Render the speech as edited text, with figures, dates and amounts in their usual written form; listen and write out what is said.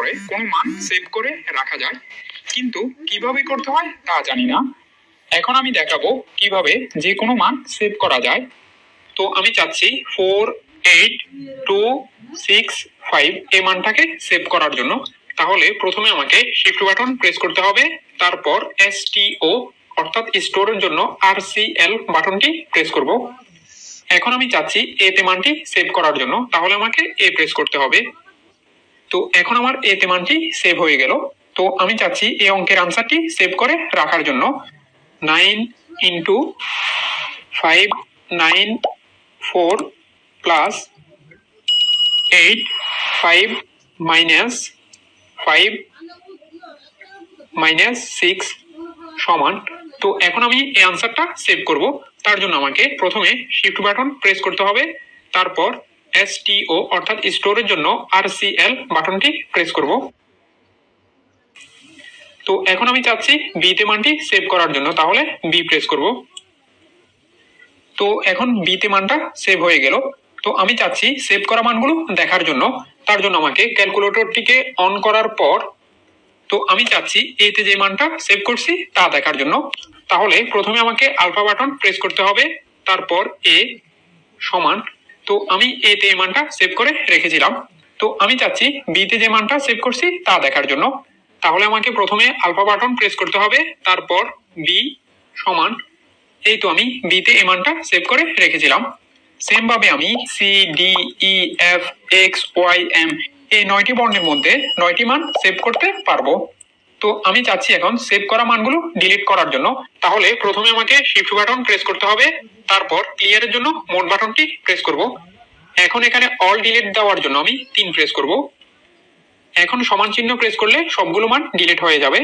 ক্যালকুলেটরে কোনো মান সেভ করে রাখা যায়, কিন্তু কিভাবে করতে হয় তা জানি না। এখন আমি দেখাবো কিভাবে যে কোনো মান সেভ করা যায়। তো আমি চাচ্ছি 48265 এই মানটাকে সেভ করার জন্য। তাহলে প্রথমে আমাকে শিফট বাটন প্রেস করতে হবে, তারপর STO অর্থাৎ স্টোরের জন্য RCL বাটনটি প্রেস করব। এখন আমি চাচ্ছি এতে মানটি সেভ করার জন্য, তাহলে আমাকে এ প্রেস করতে হবে। তো এখন আমার এতে মানটি সেভ হয়ে গেল। তো আমি চাচ্ছি এই অঙ্কের আনসারটি সেভ করে রাখার জন্য 9 ইন্টু 594 প্লাস 5 মাইনাস 5 মাইনাস 6 সমান। তো এখন আমি এই আনসারটা সেভ করব, তার জন্য আমাকে প্রথমে শিফট বাটন প্রেস করতে হবে, তারপর STO অর্থাৎ স্টোরের জন্য RCL বাটনটি প্রেস করব। তো এখন আমি চাচ্ছি বিতে মানটি সেভ করার জন্য, তাহলে বি প্রেস করব। তো এখন বিতে মানটা সেভ হয়ে গেল। তো আমি চাচ্ছি সেভ করা মানগুলো দেখার জন্য, তার জন্য আমাকে ক্যালকুলেটরটিকে অন করার পর তো আমি চাচ্ছি এতে যে মানটা সেভ করছি তা দেখার জন্য। তাহলে প্রথমে আমাকে আলফা বাটন প্রেস করতে হবে, তারপর এ সমান। তো আমি এতে এই মানটা সেভ করে রেখেছিলাম। তো আমি চাচ্ছি বিতে যে মানটা সেভ করছি তা দেখার জন্য, তাহলে আমাকে প্রথমে আলফা বাটন প্রেস করতে হবে, তারপর বি সমান। এই তো আমি বিতে এই মানটা সেভ করে রেখেছিলাম। সেম ভাবে আমি CDEFXYM এই 9টি বর্ণের মধ্যে 9টি মান সেভ করতে পারবো। তো আমি চাচ্ছি এখন সেভ করা মানগুলো ডিলিট করার জন্য, তাহলে প্রথমে আমাকে শিফট বাটন প্রেস করতে হবে, তারপর ক্লিয়ারের জন্য মোড বাটনটি প্রেস করব। এখন এখানে অল ডিলিট দেওয়ার জন্য আমি 3 প্রেস করব। এখন সমান চিহ্ন প্রেস করলে সবগুলো মান ডিলিট হয়ে যাবে।